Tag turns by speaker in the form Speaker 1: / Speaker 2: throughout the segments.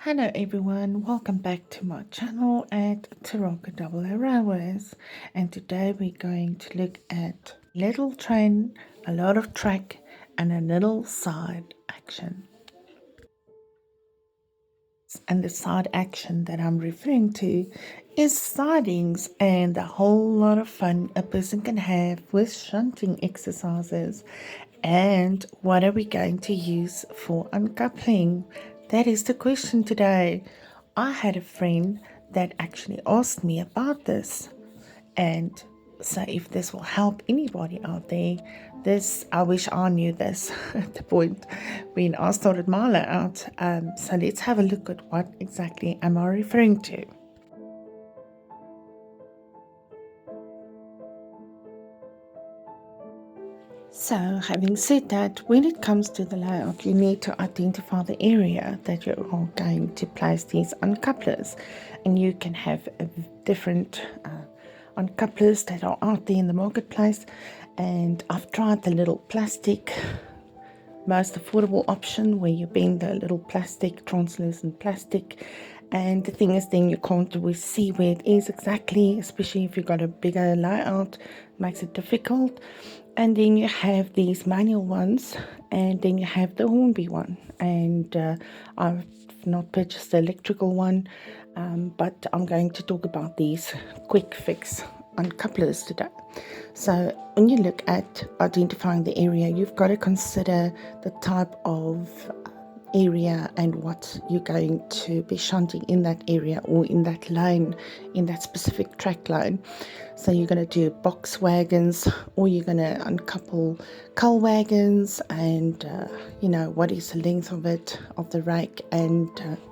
Speaker 1: Hello everyone, welcome back to my channel at Taraka Railways, and today we're going to look at little train, a lot of track and a little side action. And the side action that I'm referring to is sidings and the whole lot of fun a person can have with shunting exercises. And what are we going to use for uncoupling? That is the question today. I had a friend that actually asked me about this, and so if this will help anybody out there, I wish I knew this at the point when I started my layout. So let's have a look at what exactly am I referring to. So having said that, when it comes to the layout, you need to identify the area that you're going to place these uncouplers, and you can have different uncouplers that are out there in the marketplace. And I've tried the little plastic, most affordable option, where you bend the little plastic, translucent plastic, and the thing is then you can't always see where it is exactly, especially if you've got a bigger layout. It makes it difficult. And then you have these manual ones, and then you have the hornby one, and I've not purchased the electrical one, but I'm going to talk about these quick fix uncouplers today. So when you look at identifying the area, you've got to consider the type of area and what you're going to be shunting in that area or in that line, in that specific track line. So you're going to do box wagons, or you're going to uncouple coal wagons, and what is the length of it, of the rake, and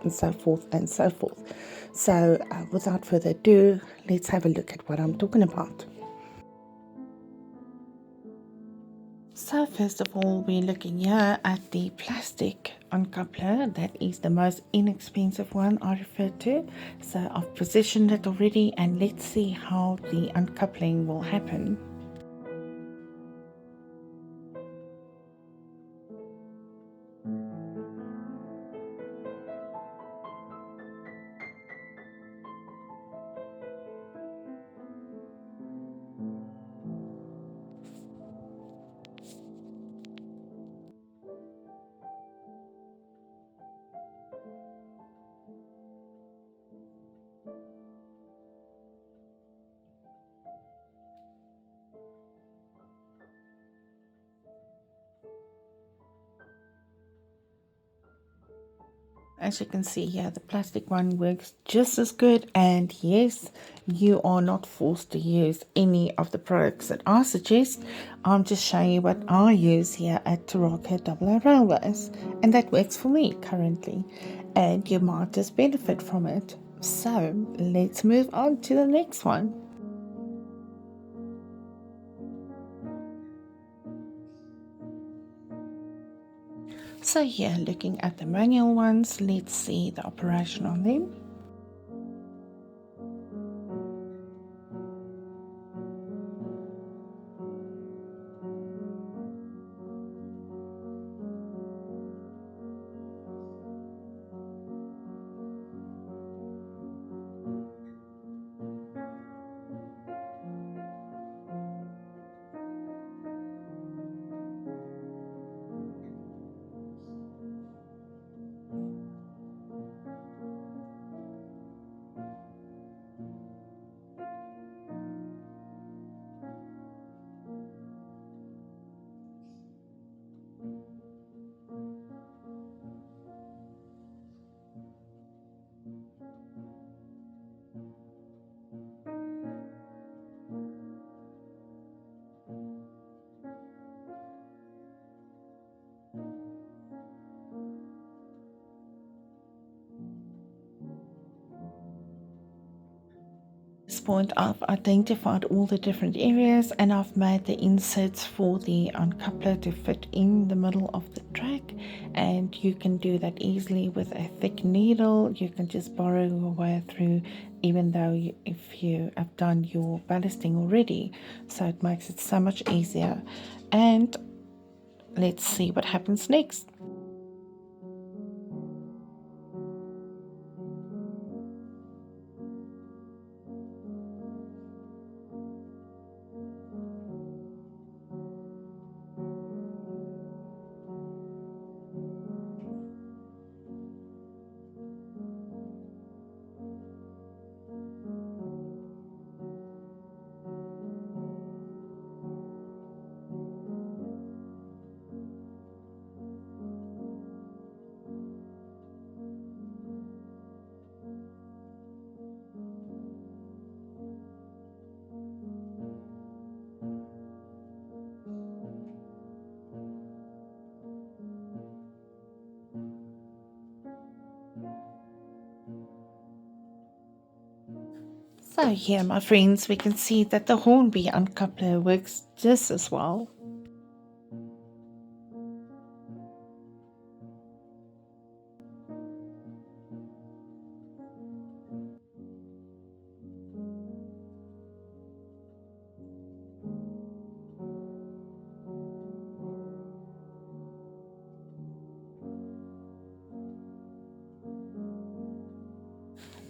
Speaker 1: so forth and so forth. So without further ado, let's have a look at what I'm talking about. So first of all, we're looking here at the plastic uncoupler. That is the most inexpensive one I refer to. So I've positioned it already, and let's see how the uncoupling will happen. As you can see here, the plastic one works just as good, and yes, you are not forced to use any of the products that I suggest. I'm just showing you what I use here at Taraka Railways, and that works for me currently, and you might just benefit from it. So let's move on to the next one. So here, looking at the manual ones, let's see the operation on them. This point, I've identified all the different areas, and I've made the inserts for the uncoupler to fit in the middle of the track, and you can do that easily with a thick needle. You can just borrow your way through, even though if you have done your ballasting already, so it makes it so much easier. And let's see what happens next. So here, my friends, we can see that the hornby uncoupler works just as well.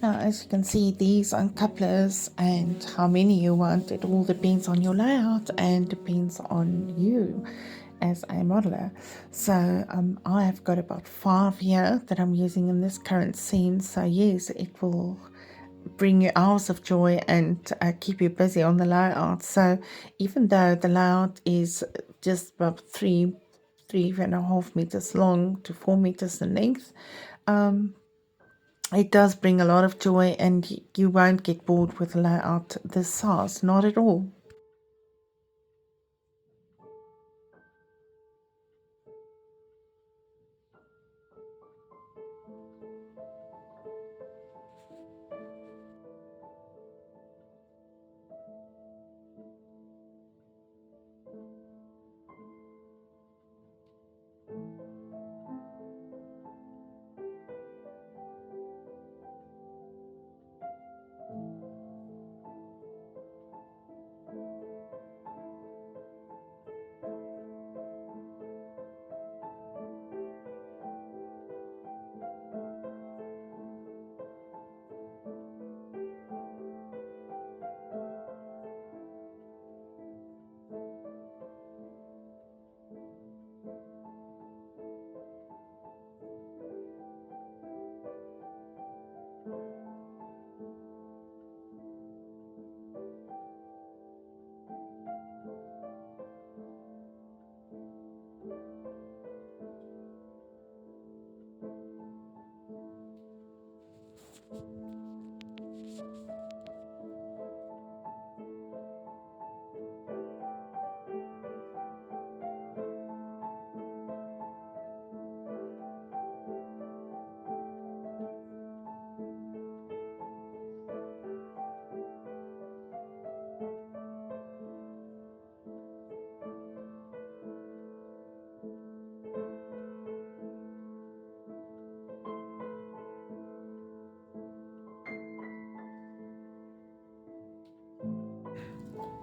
Speaker 1: Now, as you can see, these uncouplers and how many you want, it all depends on your layout and depends on you as a modeler. So I have got about 5 here that I'm using in this current scene. So yes, it will bring you hours of joy and keep you busy on the layout. So even though the layout is just about 3.5 meters long to 4 meters in length, it does bring a lot of joy, and you won't get bored with a layout this size, not at all.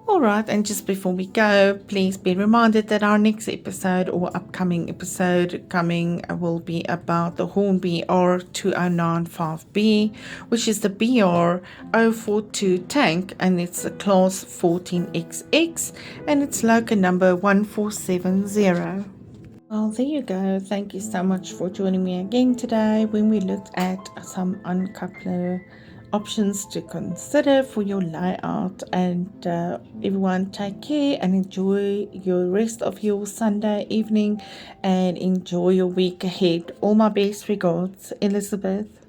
Speaker 1: Alright, and just before we go, please be reminded that our next episode or upcoming episode coming will be about the Hornby R2095B, which is the BR042 tank, and it's a class 14XX, and it's loco number 1470. Well, there you go. Thank you so much for joining me again today when we looked at some uncoupler options to consider for your layout. And everyone, take care and enjoy your rest of your Sunday evening and enjoy your week ahead. All my best regards, Elizabeth.